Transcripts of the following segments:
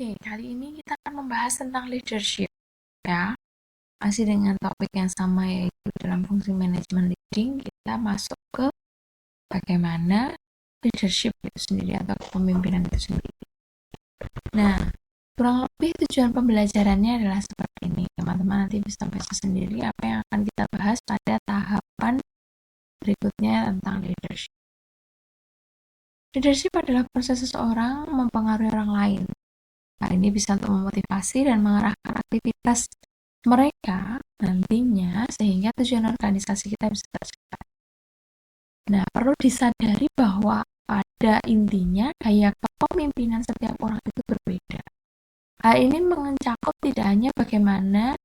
Oke, kali ini kita akan membahas tentang leadership ya. Masih dengan topik yang sama yaitu dalam fungsi manajemen leading, kita masuk ke bagaimana leadership itu sendiri atau kepemimpinan itu sendiri. Nah, kurang lebih tujuan pembelajarannya adalah seperti ini. Teman-teman nanti bisa baca sendiri apa yang akan kita bahas pada tahapan berikutnya tentang leadership. Leadership adalah proses seseorang mempengaruhi orang lain. Hal ini bisa untuk memotivasi dan mengarahkan aktivitas mereka nantinya sehingga tujuan organisasi kita bisa tercapai. Nah, perlu disadari bahwa pada intinya gaya kepemimpinan setiap orang itu berbeda. Hal ini mencakup tidak hanya bagaimana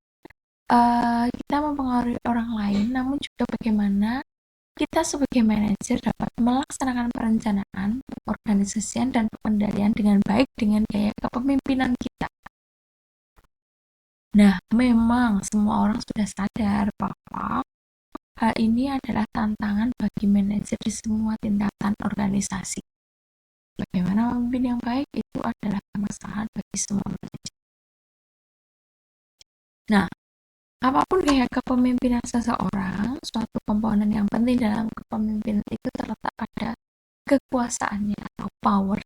kita mempengaruhi orang lain, namun juga bagaimana kita sebagai manajer dapat melaksanakan perencanaan, pengorganisasian, dan pengendalian dengan baik dengan gaya kepemimpinan kita. Nah, memang semua orang sudah sadar bahwa hal ini adalah tantangan bagi manajer di semua tingkatan organisasi. Bagaimana memimpin yang baik itu adalah kemaslahan bagi semua manajer. Nah, apapun gaya kepemimpinan seseorang, suatu komponen yang penting dalam kepemimpinan itu terletak pada kekuasaannya atau power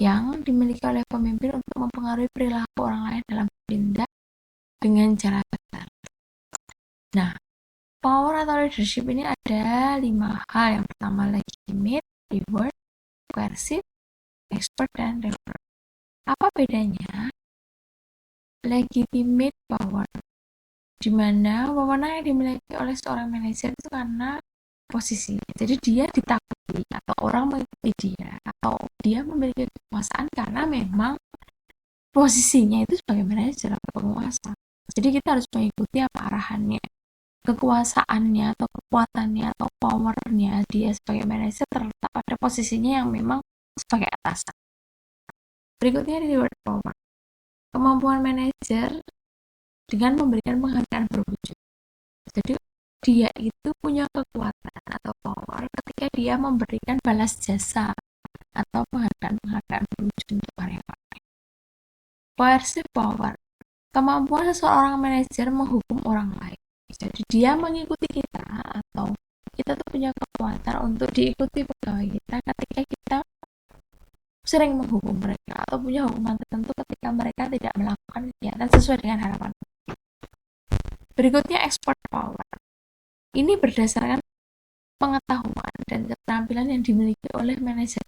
yang dimiliki oleh pemimpin untuk mempengaruhi perilaku orang lain dalam bertindak dengan cara tepat. Nah, power atau leadership ini ada 5 hal. Yang pertama legitimate, reward, coercive, expert, dan reward. Apa bedanya? Legitimate power, di mana wewenang yang dimiliki oleh seorang manajer itu karena posisinya. Jadi dia ditakuti atau orang mengikuti dia atau dia memiliki kekuasaan karena memang posisinya itu sebagai manajer atau penguasa. Jadi kita harus mengikuti apa arahannya. Kekuasaannya atau kekuatannya atau powernya dia sebagai manajer terletak pada posisinya yang memang sebagai atasan. Berikutnya reward power. Kemampuan manajer dengan memberikan penghargaan berwujud. Jadi dia itu punya kekuatan atau power ketika dia memberikan balas jasa atau penghargaan berwujud untuk karyawan. Coercive power. Kemampuan seseorang manajer menghukum orang lain. Jadi dia mengikuti kita atau kita tuh punya kekuatan untuk diikuti pegawai kita ketika kita sering menghukum mereka atau punya hukuman tertentu ketika mereka tidak melakukan kegiatan sesuai dengan harapan. Berikutnya expert power. Ini berdasarkan pengetahuan dan keterampilan yang dimiliki oleh manajer.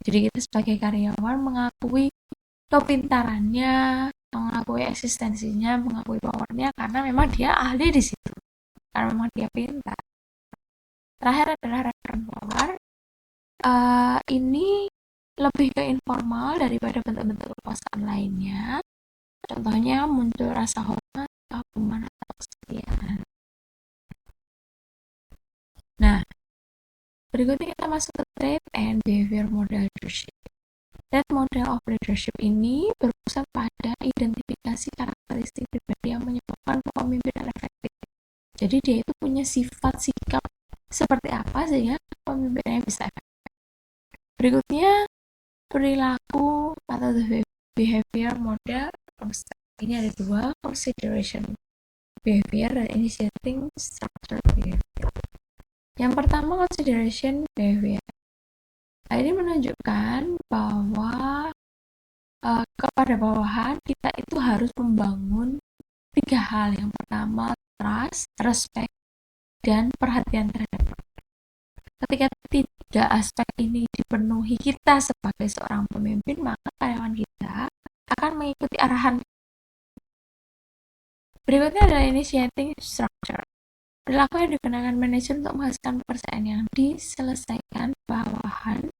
Jadi kita sebagai karyawan mengakui kepintarannya, mengakui eksistensinya, mengakui powernya karena memang dia ahli di situ. Karena memang dia pintar. Terakhir adalah reference power. Ini lebih ke informal daripada bentuk-bentuk kekuasaan lainnya. Contohnya muncul rasa hormat, keagungan, atau kesetiaan. Nah, berikutnya kita masuk ke trait and behavior model leadership. Trait model of leadership ini berpusat pada identifikasi karakteristik pribadi yang menyebabkan kepemimpinan efektif. Jadi dia itu punya sifat sikap seperti apa sehingga kepemimpinannya bisa efektif. Berikutnya perilaku atau behavior model. Ini ada 2, consideration behavior dan initiating structure behavior. Yang pertama consideration behavior. Nah, ini menunjukkan bahwa kepada bawahan kita itu harus membangun 3 hal. Yang pertama trust, respect, dan perhatian terhadap. Ketika tiga aspek ini dipenuhi kita sebagai seorang pemimpin, maka karyawan kita akan mengikuti arahan. Berikutnya adalah initiating structure. Perilaku yang digunakan manajer untuk menghasilkan pekerjaan yang diselesaikan bawahan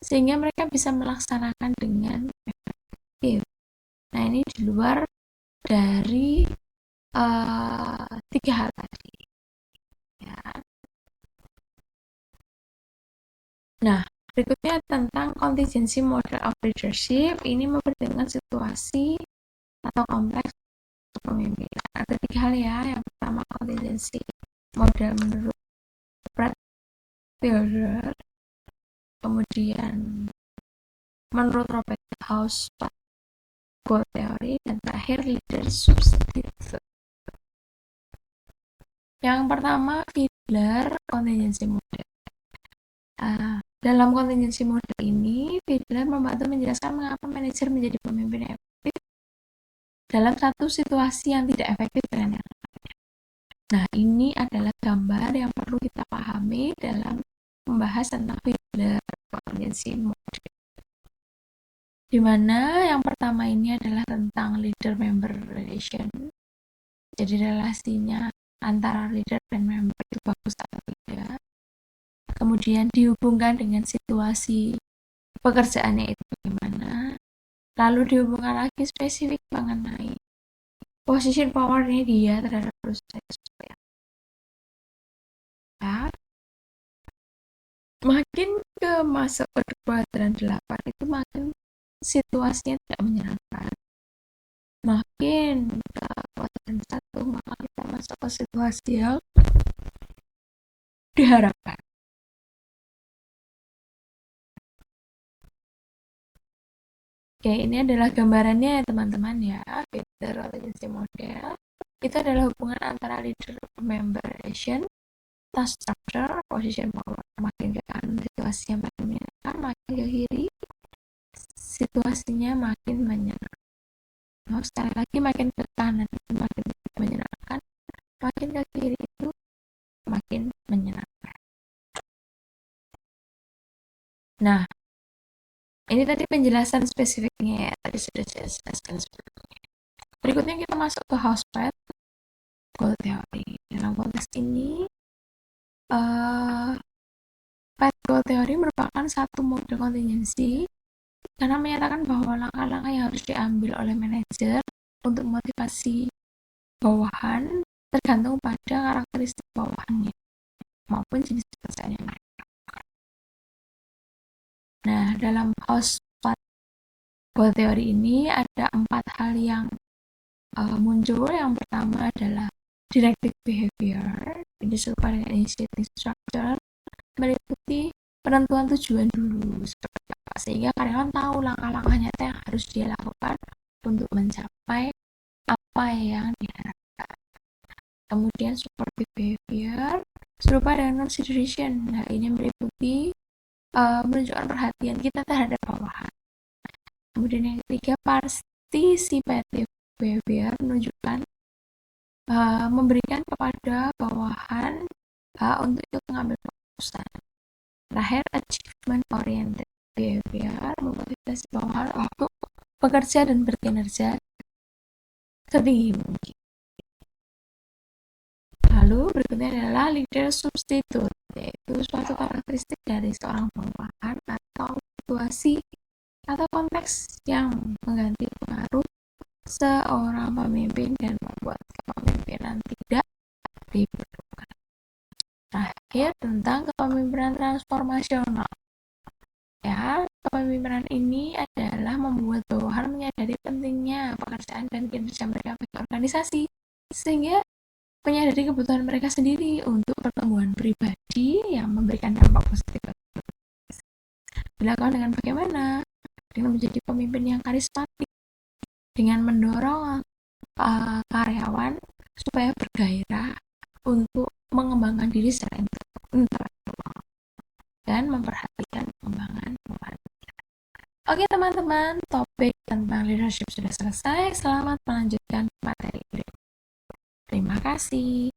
sehingga mereka bisa melaksanakan dengan efektif. Nah, ini di luar dari 3 hal tadi. Ya. Nah, berikutnya tentang contingency model of leadership. Ini mempertimbangkan situasi atau kompleks kepemimpinan. Ada 3 hal ya. Yang pertama contingency model menurut Brad Fielder. Kemudian menurut Robert House, goal theory, dan terakhir leader substitute. Yang pertama, Fiedler contingency model. Dalam contingency model ini, Fiedler membantu menjelaskan mengapa manajer menjadi pemimpin efektif dalam satu situasi yang tidak efektif dengan yang lain. Nah, ini adalah gambar yang perlu kita pahami dalam membahas tentang Fiedler contingency model. Di mana yang pertama ini adalah tentang leader-member relation. Jadi relasinya antara leader dan member itu bagus atau tidak. Kemudian dihubungkan dengan situasi pekerjaannya itu bagaimana. Lalu dihubungkan lagi spesifik mengenai position power-nya dia terhadap proses. Ya. Makin ke masuk ke kuadran 8 itu makin situasinya tidak menyenangkan. Makin ke kuadran 1 maka kita masuk ke situasi yang diharapkan. Oke, ini adalah gambarannya ya teman-teman ya. Fiedler contingency model itu adalah hubungan antara leader member relation, task structure, position power. Makin ke kanan situasinya makin menyenangkan, makin ke kiri situasinya makin menyenangkan. Nah, sekali lagi makin ke kanan itu makin menyenangkan, makin ke kiri itu makin menyenangkan. Nah, ini tadi penjelasan spesifiknya ya, tadi sudah saya jelaskan sebelumnya. Berikutnya kita masuk ke House-Pad goal theory. Dalam konteks ini, Pad goal theory merupakan satu model kontingensi karena menyatakan bahwa langkah-langkah yang harus diambil oleh manajer untuk memotivasi bawahan tergantung pada karakteristik bawahannya maupun jenis pekerjaan yang lain. Nah, dalam House-Pad goal theory ini ada 4 hal yang muncul. Yang pertama adalah directive behavior, ini serupa dengan initiative structure, meliputi penentuan tujuan dulu seperti apa, sehingga karyawan tahu langkah-langkah nyata yang harus dia lakukan untuk mencapai apa yang diharapkan. Kemudian supportive behavior serupa dengan consideration. Nah, ini meliputi menunjukkan perhatian kita terhadap bawahan. Kemudian yang ketiga, participative behavior menunjukkan memberikan kepada bawahan hak untuk ikut mengambil keputusan. Terakhir, achievement oriented behavior memotivasi bawahan untuk bekerja dan berkinerja setinggi mungkin. Lalu berikutnya adalah leader substitute, yaitu suatu karakteristik dari seorang bawahan atau situasi atau konteks yang mengganti pengaruh seorang pemimpin dan membuat kepemimpinan tidak diperlukan. Terakhir, tentang kepemimpinan transformasional. Ya, kepemimpinan ini adalah membuat bawahan menyadari pentingnya pekerjaan dan kinerja mereka bagi organisasi, sehingga menyadari kebutuhan mereka sendiri untuk pertumbuhan pribadi yang memberikan dampak positif. Dilakukan dengan bagaimana? Dengan menjadi pemimpin yang karismatik, dengan mendorong karyawan supaya bergairah untuk mengembangkan diri secara intelektual dan memperhatikan pengembangan bawahan. Oke teman-teman, topik tentang leadership sudah selesai. Selamat melanjutkan materi berikut. Terima kasih.